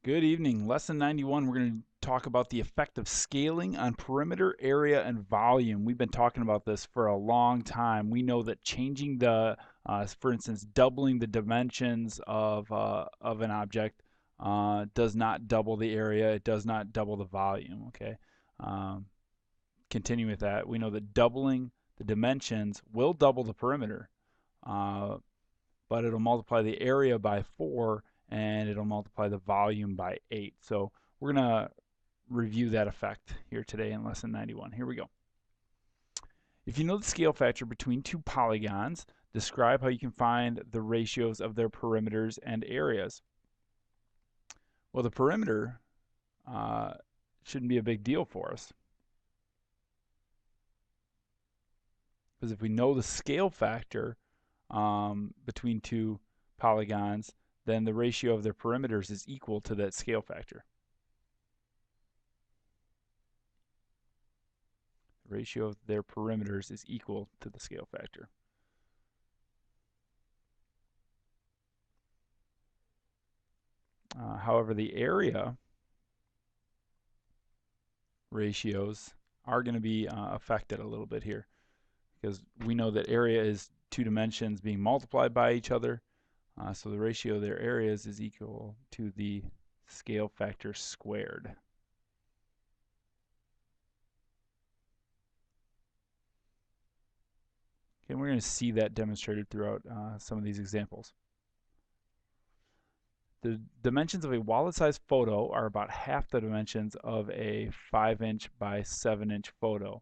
Good evening. Lesson 91, we're going to talk about the effect of scaling on perimeter, area, and volume. We've been talking about this for a long time. We know that changing for instance, doubling the dimensions of an object does not double the area. It does not double the volume, okay? Continuing with that, we know that doubling the dimensions will double the perimeter, but it'll multiply the area by 4 and it'll multiply the volume by 8. So we're going to review that effect here today in lesson 91. Here we go. If you know the scale factor between two polygons, describe how you can find the ratios of their perimeters and areas. Well, the perimeter shouldn't be a big deal for us, because if we know the scale factor between two polygons, then the ratio of their perimeters is equal to that scale factor. The ratio of their perimeters is equal to the scale factor. However, the area ratios are going to be affected a little bit here, because we know that area is two dimensions being multiplied by each other. So the ratio of their areas is equal to the scale factor squared. Okay, and we're going to see that demonstrated throughout some of these examples. The dimensions of a wallet-sized photo are about half the dimensions of a 5-inch by 7-inch photo.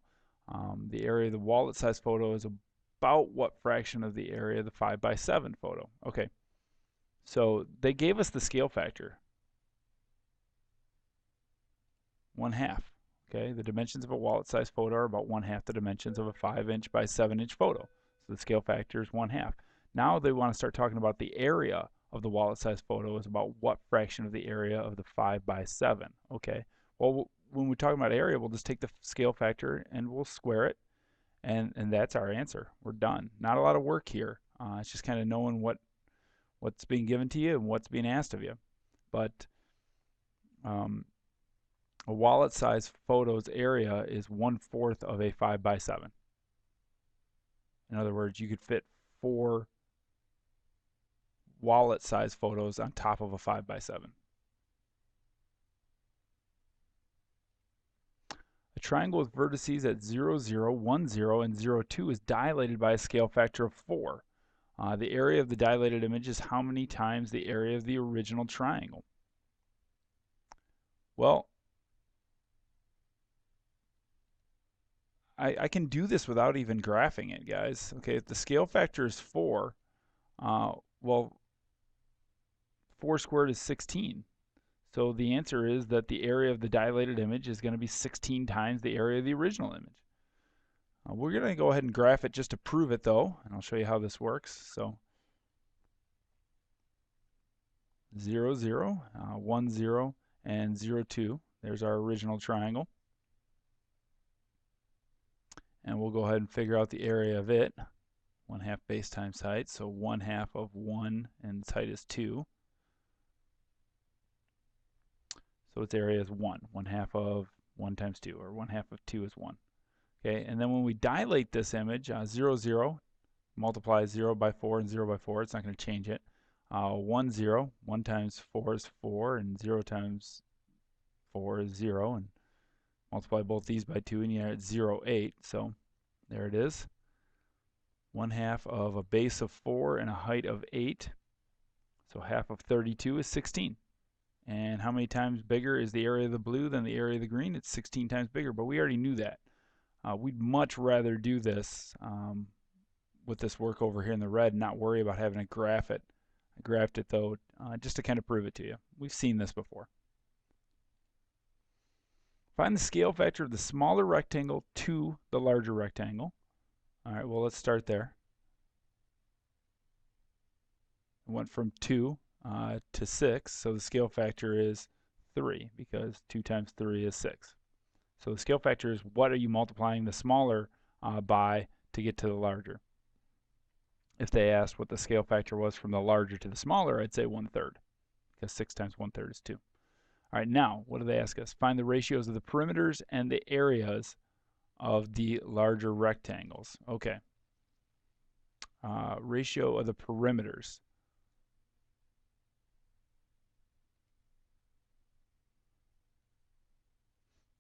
The area of the wallet-sized photo is about what fraction of the area of the 5 by 7 photo? Okay. So they gave us the scale factor, 1/2. Okay, the dimensions of a wallet-sized photo are about 1/2 the dimensions of a 5-inch by 7-inch photo. So the scale factor is 1/2. Now they want to start talking about the area of the wallet-sized photo is about what fraction of the area of the 5 by 7. Okay, well, when we're talking about area, we'll just take the scale factor and we'll square it, and that's our answer. We're done. Not a lot of work here. It's just kind of knowing what's being given to you and what's being asked of you. But a wallet-sized photo's area is 1/4 of a 5 by 7. In other words, you could fit 4 wallet-sized photos on top of a 5 by 7. A triangle with vertices at 0, 0, 1, 0, and 0, 2 is dilated by a scale factor of 4. The area of the dilated image is how many times the area of the original triangle? Well, I can do this without even graphing it, guys. Okay, if the scale factor is 4, well, 4 squared is 16. So the answer is that the area of the dilated image is going to be 16 times the area of the original image. We're going to go ahead and graph it just to prove it, though, and I'll show you how this works. So 0, 0, 1, 0, and 0, 2. There's our original triangle. And we'll go ahead and figure out the area of it. 1/2 base times height, so 1/2 of 1, and its height is 2. So its area is 1. 1/2 of 1 times 2, or 1/2 of 2 is 1. Okay, and then when we dilate this image, 0, 0, multiply 0 by 4 and 0 by 4. It's not going to change it. 1, 0. 1 times 4 is 4, and 0 times 4 is 0. And multiply both these by 2, and you're at 0, 8. So there it is. 1/2 of a base of 4 and a height of 8. So half of 32 is 16. And how many times bigger is the area of the blue than the area of the green? It's 16 times bigger, but we already knew that. We'd much rather do this with this work over here in the red and not worry about having to graph it. I graphed it, though, just to kind of prove it to you. We've seen this before. Find the scale factor of the smaller rectangle to the larger rectangle. All right, well, let's start there. It went from 2 to 6, so the scale factor is 3, because 2 times 3 is 6. So the scale factor is what are you multiplying the smaller by to get to the larger. If they asked what the scale factor was from the larger to the smaller, I'd say 1/3, because 6 times 1/3 is 2. All right, now, what do they ask us? Find the ratios of the perimeters and the areas of the larger rectangles. Okay. Ratio of the perimeters.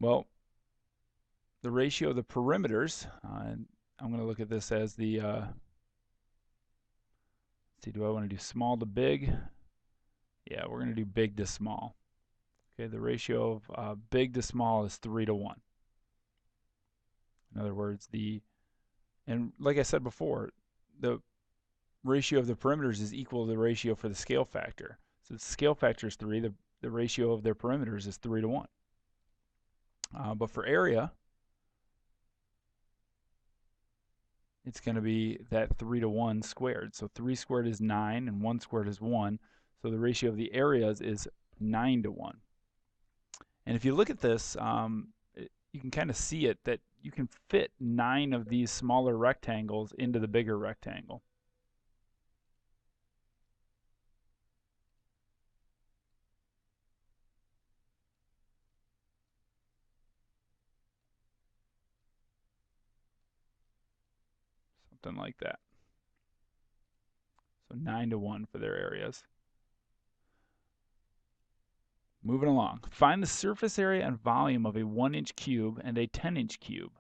Well, the ratio of the perimeters, and I'm going to look at this as the, let's see, do I want to do small to big? Yeah, we're going to do big to small. Okay, the ratio of big to small is 3 to 1. In other words, and like I said before, the ratio of the perimeters is equal to the ratio for the scale factor. So the scale factor is 3, the ratio of their perimeters is 3 to 1. But for area, it's going to be that 3 to 1 squared. So 3 squared is 9 and 1 squared is 1. So the ratio of the areas is 9 to 1. And if you look at this, you can kind of see it that you can fit 9 of these smaller rectangles into the bigger rectangle. Something like that. So 9 to 1 for their areas. Moving along. Find the surface area and volume of a 1-inch cube and a 10-inch cube.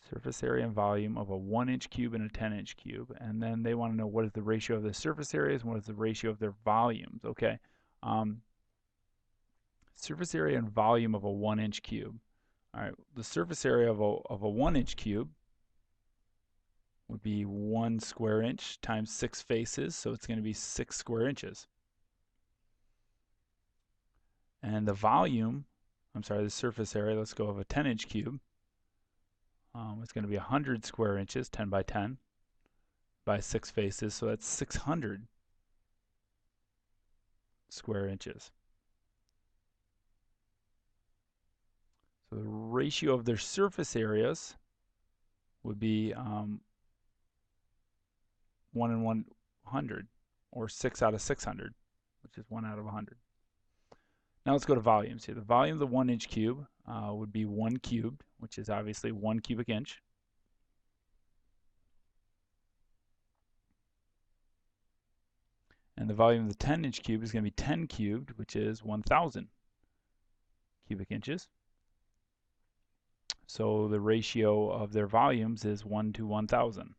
Surface area and volume of a 1-inch cube and a 10-inch cube. And then they want to know what is the ratio of the surface areas and what is the ratio of their volumes. Okay. Surface area and volume of a 1-inch cube. All right. The surface area of a 1-inch cube would be 1 square inch times 6 faces. So it's going to be 6 square inches. And the volume, the surface area, let's go of a 10-inch cube. It's going to be 100 square inches, 10 by 10, by 6 faces, so that's 600 square inches. So the ratio of their surface areas would be 1 in 100, or 6 out of 600, which is 1 out of 100. Now let's go to volumes here. The volume of the 1-inch cube would be 1 cubed, which is obviously 1 cubic inch. And the volume of the 10-inch cube is going to be 10 cubed, which is 1,000 cubic inches. So the ratio of their volumes is 1 to 1,000.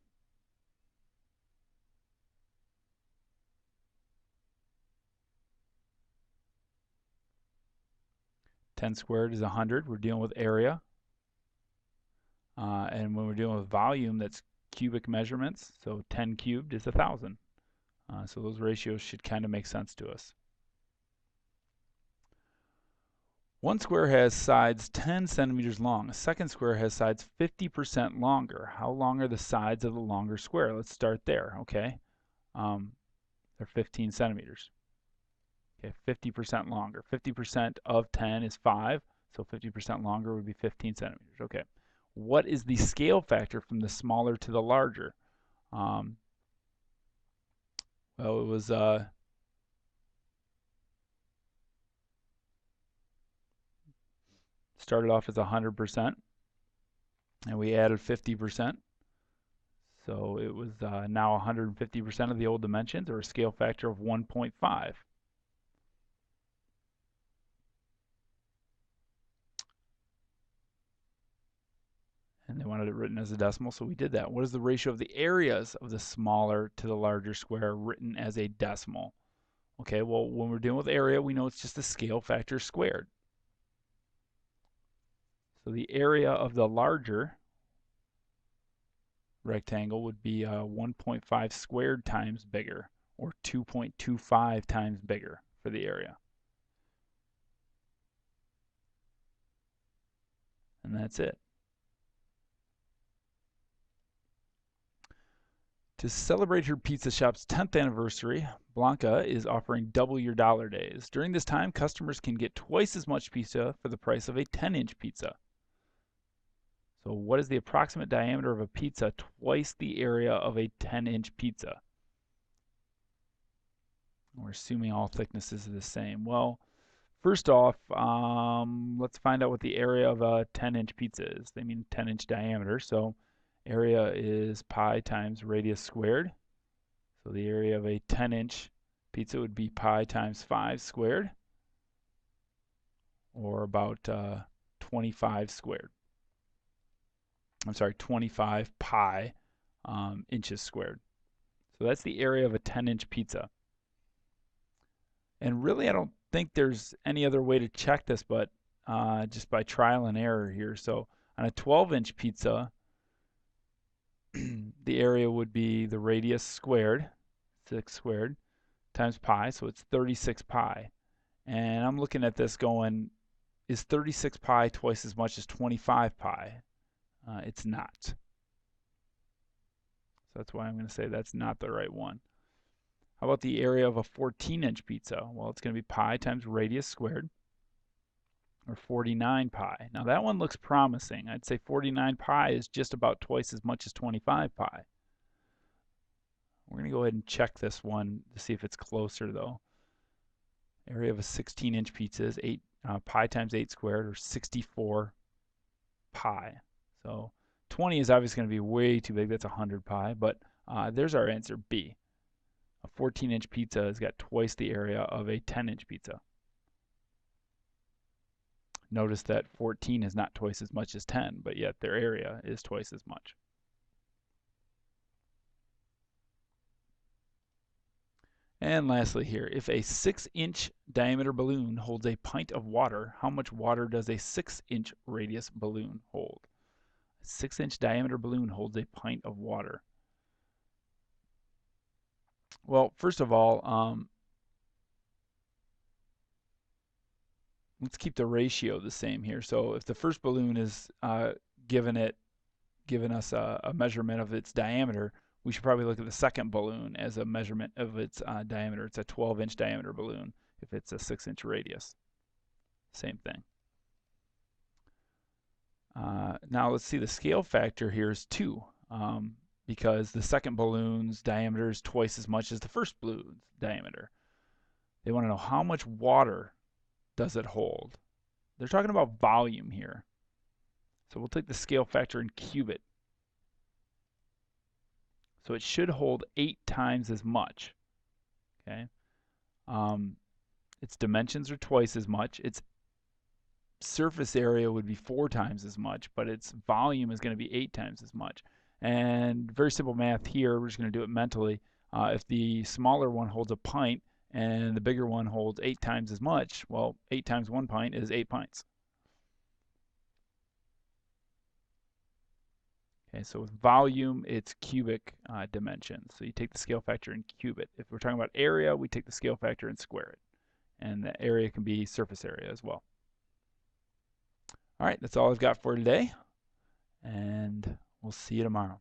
Ten squared is 100. We're dealing with area. And when we're dealing with volume, that's cubic measurements. So 10 cubed is 1,000. So those ratios should kind of make sense to us. One square has sides 10 centimeters long. A second square has sides 50% longer. How long are the sides of the longer square? Let's start there, okay? They're 15 centimeters. Okay, 50% longer. 50% of 10 is 5, so 50% longer would be 15 centimeters. Okay. What is the scale factor from the smaller to the larger? Well, it was started off as 100%, and we added 50%. So it was now 150% of the old dimensions, or a scale factor of 1.5. And they wanted it written as a decimal, so we did that. What is the ratio of the areas of the smaller to the larger square written as a decimal? Okay, well, when we're dealing with area, we know it's just the scale factor squared. So the area of the larger rectangle would be 1.5 squared times bigger, or 2.25 times bigger for the area. And that's it. To celebrate her pizza shop's 10th anniversary, Blanca is offering double your dollar days. During this time, customers can get twice as much pizza for the price of a 10-inch pizza. So what is the approximate diameter of a pizza twice the area of a 10-inch pizza? We're assuming all thicknesses are the same. Well, first off, let's find out what the area of a 10-inch pizza is. They mean 10-inch diameter, so area is pi times radius squared. So the area of a 10-inch pizza would be pi times 5 squared, or about 25 squared. I'm sorry, 25 pi inches squared. So that's the area of a 10-inch pizza. And really, I don't think there's any other way to check this but just by trial and error here. So on a 12-inch pizza, the area would be the radius squared, 6 squared, times pi, so it's 36 pi. And I'm looking at this going, is 36 pi twice as much as 25 pi? It's not. So that's why I'm going to say that's not the right one. How about the area of a 14-inch pizza? Well, it's going to be pi times radius squared, or 49 pi. Now that one looks promising. I'd say 49 pi is just about twice as much as 25 pi. We're going to go ahead and check this one to see if it's closer though. Area of a 16-inch pizza is pi times 8 squared, or 64 pi. So 20 is obviously going to be way too big. That's 100 pi, but there's our answer, B. A 14-inch pizza has got twice the area of a 10-inch pizza. Notice that 14 is not twice as much as 10, but yet their area is twice as much. And lastly here, if a 6-inch diameter balloon holds a pint of water, how much water does a 6-inch radius balloon hold? A 6-inch diameter balloon holds a pint of water. Well, first of all, let's keep the ratio the same here. So if the first balloon is given us a measurement of its diameter, we should probably look at the second balloon as a measurement of its diameter. It's a 12-inch diameter balloon if it's a 6-inch radius. Same thing. Now let's see, the scale factor here is 2 because the second balloon's diameter is twice as much as the first balloon's diameter. They want to know how much water does it hold. They're talking about volume here. So we'll take the scale factor and cube it. So it should hold 8 times as much. Okay. Its dimensions are twice as much. Its surface area would be 4 times as much, but its volume is going to be 8 times as much. And very simple math here, we're just going to do it mentally. If the smaller one holds a pint and the bigger one holds 8 times as much, well, 8 times 1 pint is 8 pints. Okay, so with volume, it's cubic dimensions. So you take the scale factor and cube it. If we're talking about area, we take the scale factor and square it. And the area can be surface area as well. All right, that's all I've got for today. And we'll see you tomorrow.